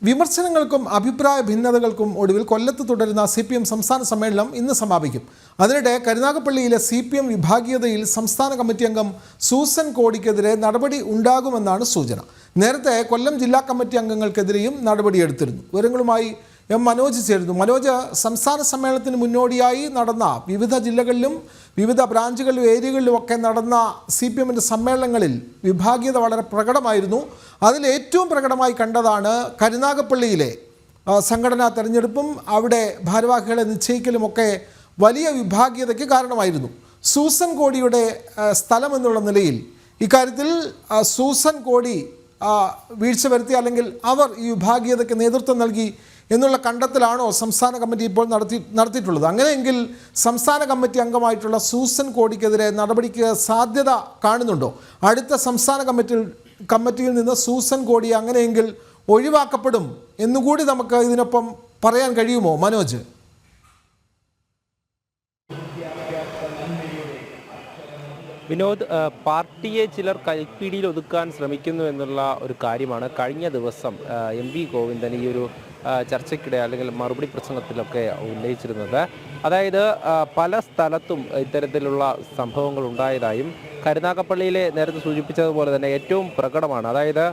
വിമർശനങ്ങൾക്കും അഭിപ്രായ ഭിന്നതകൾക്കും ഒടുവിൽ കൊല്ലത്ത് തുടരുന്ന CPM സംസ്ഥാന സമ്മേളനം ഇന്ന് സമാപിക്കും. അതിനിടെ കരുനാഗപ്പള്ളിയിലെ CPM വിഭാഗീയതയിൽ സംസ്ഥാന കമ്മിറ്റി അംഗം സൂസൻ കോടിക്കെതിരെ നടപടി ഉണ്ടാകുമെന്നാണ് സൂചന. നേരത്തെ കൊല്ലം ജില്ലാ കമ്മിറ്റി അംഗങ്ങൾക്കെതിരെയും നടപടിയെടുത്തിരുന്നു. വിവരങ്ങളുമായി എം മനോജ് ചേരുന്നു. മനോജ്, സംസ്ഥാന സമ്മേളനത്തിന് മുന്നോടിയായി നടന്ന വിവിധ ജില്ലകളിലും വിവിധ ബ്രാഞ്ചുകളിലും ഏരിയകളിലുമൊക്കെ നടന്ന CPMൻ്റെ സമ്മേളനങ്ങളിൽ വിഭാഗീയത വളരെ പ്രകടമായിരുന്നു. അതിൽ ഏറ്റവും പ്രകടമായി കണ്ടതാണ് കരുനാഗപ്പള്ളിയിലെ സംഘടനാ തെരഞ്ഞെടുപ്പും അവിടെ ഭാരവാഹികളെ നിശ്ചയിക്കലുമൊക്കെ വലിയ വിഭാഗീയതയ്ക്ക് കാരണമായിരുന്നു. സൂസൻ കോടിയുടെ സ്ഥലം എന്നുള്ള നിലയിൽ ഇക്കാര്യത്തിൽ സൂസൻ കോടി വീഴ്ച വരുത്തി അല്ലെങ്കിൽ അവർ ഈ വിഭാഗീയതയ്ക്ക് നേതൃത്വം നൽകി എന്നുള്ള കണ്ടെത്തലാണോ സംസ്ഥാന കമ്മിറ്റി ഇപ്പോൾ നടത്തിയിട്ടുള്ളത്? അങ്ങനെയെങ്കിൽ സംസ്ഥാന കമ്മിറ്റി അംഗമായിട്ടുള്ള സൂസൻ കോടിക്കെതിരെ നടപടിക്ക് സാധ്യത കാണുന്നുണ്ടോ? അടുത്ത സംസ്ഥാന കമ്മിറ്റിയിൽ നിന്ന് സൂസൻ കോടി അങ്ങനെയെങ്കിൽ ഒഴിവാക്കപ്പെടും എന്നുകൂടി നമുക്ക് ഇതിനൊപ്പം പറയാൻ കഴിയുമോ മനോജ്? വിനോദ്, പാർട്ടിയെ ചിലർ കൈപ്പിടിയിൽ ഒതുക്കാൻ ശ്രമിക്കുന്നു എന്നുള്ള ഒരു കാര്യമാണ് കഴിഞ്ഞ ദിവസം MV ഗോവിന്ദൻ ഈ ഒരു ചർച്ചയ്ക്കിടെ അല്ലെങ്കിൽ മറുപടി പ്രസംഗത്തിലൊക്കെ ഉന്നയിച്ചിരുന്നത്. അതായത് പല സ്ഥലത്തും ഇത്തരത്തിലുള്ള സംഭവങ്ങൾ ഉണ്ടായതായും കരുനാഗപ്പള്ളിയിലെ നേരത്തെ സൂചിപ്പിച്ചതുപോലെ തന്നെ ഏറ്റവും പ്രകടമാണ്. അതായത്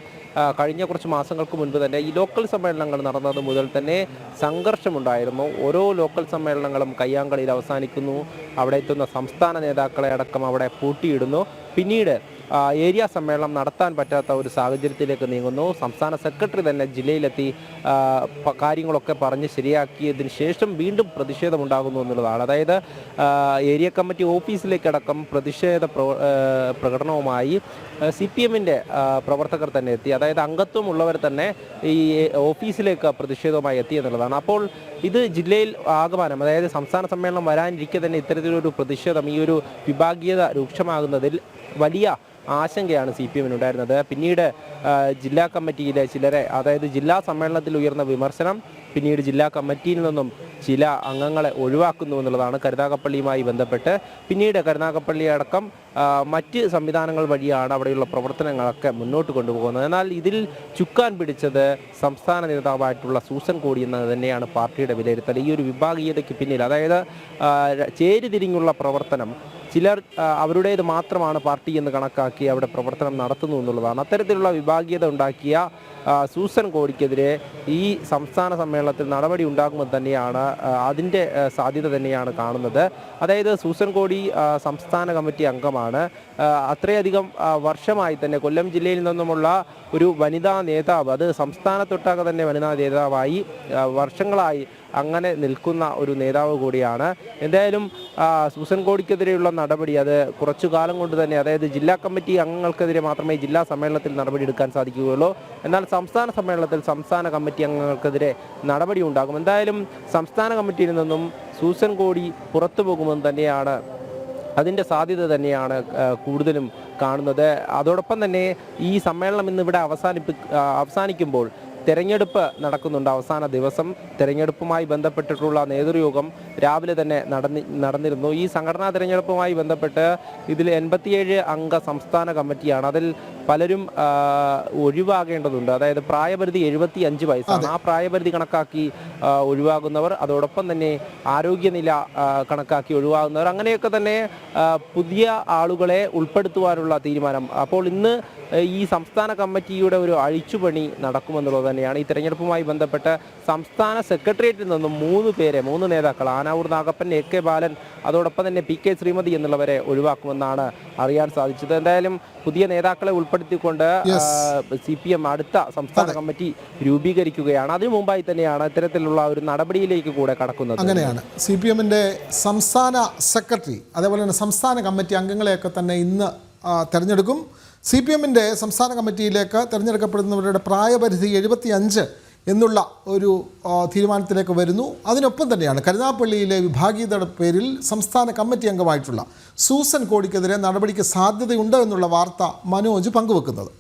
കഴിഞ്ഞ കുറച്ച് മാസങ്ങൾക്ക് മുൻപ് തന്നെ ഈ ലോക്കൽ സമ്മേളനങ്ങൾ നടന്നത് മുതൽ തന്നെ സംഘർഷമുണ്ടായിരുന്നു. ഓരോ ലോക്കൽ സമ്മേളനങ്ങളും കയ്യാങ്കളിയിൽ അവസാനിക്കുന്നു. അവിടെ എത്തുന്ന സംസ്ഥാന നേതാക്കളെ അടക്കം അവിടെ പൂട്ടിയിടുന്നു. പിന്നീട് ഏരിയ സമ്മേളനം നടത്താൻ പറ്റാത്ത ഒരു സാഹചര്യത്തിലേക്ക് നീങ്ങുന്നു. സംസ്ഥാന സെക്രട്ടറി തന്നെ ജില്ലയിലെത്തി കാര്യങ്ങളൊക്കെ പറഞ്ഞ് ശരിയാക്കിയതിന് ശേഷം വീണ്ടും പ്രതിഷേധമുണ്ടാകുന്നു എന്നുള്ളതാണ്. അതായത് ഏരിയ കമ്മിറ്റി ഓഫീസിലേക്കടക്കം പ്രതിഷേധ പ്രകടനവുമായി CPMൻ്റെ പ്രവർത്തകർ തന്നെ എത്തി. അതായത് അംഗത്വമുള്ളവർ തന്നെ ഈ ഓഫീസിലേക്ക് പ്രതിഷേധവുമായി എത്തി എന്നുള്ളതാണ്. അപ്പോൾ ഇത് ജില്ലയിൽ ആകമാനം, അതായത് സംസ്ഥാന സമ്മേളനം വരാനിരിക്കെ തന്നെ ഇത്തരത്തിലൊരു പ്രതിഷേധം, ഈ ഒരു വിഭാഗീയത രൂക്ഷമാകുന്നതിൽ വലിയ ആശങ്കയാണ് CPMനുണ്ടായിരുന്നത്. പിന്നീട് ജില്ലാ കമ്മിറ്റിയിലെ ചിലരെ, അതായത് ജില്ലാ സമ്മേളനത്തിൽ ഉയർന്ന വിമർശനം പിന്നീട് ജില്ലാ കമ്മിറ്റിയിൽ നിന്നും ചില അംഗങ്ങളെ ഒഴിവാക്കുന്നു എന്നുള്ളതാണ്. കരുനാഗപ്പള്ളിയുമായി ബന്ധപ്പെട്ട് പിന്നീട് കരുനാഗപ്പള്ളി അടക്കം മറ്റ് സംവിധാനങ്ങൾ വഴിയാണ് അവിടെയുള്ള പ്രവർത്തനങ്ങളൊക്കെ മുന്നോട്ട് കൊണ്ടുപോകുന്നത്. എന്നാൽ ഇതിൽ ചുക്കാൻ പിടിച്ചത് സംസ്ഥാന നേതാവായിട്ടുള്ള സൂസൻ കോടി എന്നത് തന്നെയാണ് പാർട്ടിയുടെ വിലയിരുത്തൽ. ഈ ഒരു വിഭാഗീയതയ്ക്ക് പിന്നിൽ, അതായത് ചേരിതിരിഞ്ഞുള്ള പ്രവർത്തനം, ചിലർ അവരുടേത് മാത്രമാണ് പാർട്ടി എന്ന് കണക്കാക്കി അവിടെ പ്രവർത്തനം നടത്തുന്നു എന്നുള്ളതാണ്. അത്തരത്തിലുള്ള വിഭാഗീയത ഉണ്ടാക്കിയ സൂസൻ കോടിക്കെതിരെ ഈ സംസ്ഥാന സമ്മേളനത്തിൽ നടപടി ഉണ്ടാകുമെന്ന് തന്നെയാണ്, അതിൻ്റെ സാധ്യത തന്നെയാണ് കാണുന്നത്. അതായത് സൂസൻ കോടി സംസ്ഥാന കമ്മിറ്റി അംഗമാണ്. അത്രയധികം വർഷമായി തന്നെ കൊല്ലം ജില്ലയിൽ നിന്നുമുള്ള ഒരു വനിതാ നേതാവ്, അത് സംസ്ഥാനത്തൊട്ടാകെ തന്നെ വനിതാ നേതാവായി വർഷങ്ങളായി അങ്ങനെ നിൽക്കുന്ന ഒരു നേതാവ് കൂടിയാണ്. എന്തായാലും സൂസൻ കോടിക്കെതിരെയുള്ള നടപടി അത് കുറച്ചു കാലം കൊണ്ട് തന്നെ, അതായത് ജില്ലാ കമ്മിറ്റി അംഗങ്ങൾക്കെതിരെ മാത്രമേ ജില്ലാ സമ്മേളനത്തിൽ നടപടി എടുക്കാൻ സാധിക്കുകയുള്ളൂ. എന്നാൽ സംസ്ഥാന സമ്മേളനത്തിൽ സംസ്ഥാന കമ്മിറ്റി അംഗങ്ങൾക്കെതിരെ നടപടി ഉണ്ടാകും. എന്തായാലും സംസ്ഥാന കമ്മിറ്റിയിൽ നിന്നും സൂസൻ കോടി പുറത്തു പോകുമെന്ന് തന്നെയാണ്, അതിൻ്റെ സാധ്യത തന്നെയാണ് കൂടുതലും കാണുന്നത്. അതോടൊപ്പം തന്നെ ഈ സമ്മേളനം ഇന്നിവിടെ അവസാനിക്കുമ്പോൾ തെരഞ്ഞെടുപ്പ് നടക്കുന്നുണ്ട്. അവസാന ദിവസം തെരഞ്ഞെടുപ്പുമായി ബന്ധപ്പെട്ടിട്ടുള്ള നേതൃയോഗം രാവിലെ തന്നെ നടന്നിരുന്നു. ഈ സംഘടനാ തെരഞ്ഞെടുപ്പുമായി ബന്ധപ്പെട്ട് ഇതിൽ 87 അംഗ സംസ്ഥാന കമ്മിറ്റിയാണ്. അതിൽ പലരും ഒഴിവാകേണ്ടതുണ്ട്. അതായത് പ്രായപരിധി 75 വയസ്സാണ്. ആ പ്രായപരിധി കണക്കാക്കി ഒഴിവാകുന്നവർ, അതോടൊപ്പം തന്നെ ആരോഗ്യനില കണക്കാക്കി ഒഴിവാകുന്നവർ, അങ്ങനെയൊക്കെ തന്നെ പുതിയ ആളുകളെ ഉൾപ്പെടുത്തുവാനുള്ള തീരുമാനം. അപ്പോൾ ഇന്ന് ഈ സംസ്ഥാന കമ്മിറ്റിയുടെ ഒരു അഴിച്ചുപണി നടക്കുമെന്നുള്ളത് തന്നെയാണ്. ഈ തെരഞ്ഞെടുപ്പുമായി ബന്ധപ്പെട്ട് സംസ്ഥാന സെക്രട്ടേറിയറ്റിൽ നിന്നും 3 നേതാക്കൾ, ആനാവൂർ നാഗപ്പൻ, AK ബാലൻ, അതോടൊപ്പം തന്നെ PK ശ്രീമതി എന്നുള്ളവരെ ഒഴിവാക്കുമെന്നാണ് അറിയാൻ സാധിച്ചത്. എന്തായാലും പുതിയ നേതാക്കളെ ഉൾപ്പെടുത്തിക്കൊണ്ട് CPM അടുത്ത സംസ്ഥാന കമ്മിറ്റി രൂപീകരിക്കുകയാണ്. അതിനു മുമ്പായി തന്നെയാണ് ഇത്തരത്തിലുള്ള ഒരു നടപടിയിലേക്ക് കൂടെ കടക്കുന്നത്. അങ്ങനെയാണ് CPMൻ്റെ സംസ്ഥാന സെക്രട്ടറി, അതേപോലെ തന്നെ സംസ്ഥാന കമ്മിറ്റി അംഗങ്ങളെയൊക്കെ തന്നെ ഇന്ന് തിരഞ്ഞെടുക്കും. CPMൻ്റെ സംസ്ഥാന കമ്മിറ്റിയിലേക്ക് തിരഞ്ഞെടുക്കപ്പെടുന്നവരുടെ പ്രായപരിധി 75 എന്നുള്ള ഒരു തീരുമാനത്തിലേക്ക് വരുന്നു. അതിനൊപ്പം തന്നെയാണ് കരുനാഗപ്പള്ളിയിലെ വിഭാഗീയതയുടെ പേരിൽ സംസ്ഥാന കമ്മിറ്റി അംഗമായിട്ടുള്ള സൂസൻ കോടിക്കെതിരെ നടപടിക്ക് സാധ്യതയുണ്ട് എന്നുള്ള വാർത്ത മനോജ് പങ്കുവെക്കുന്നത്.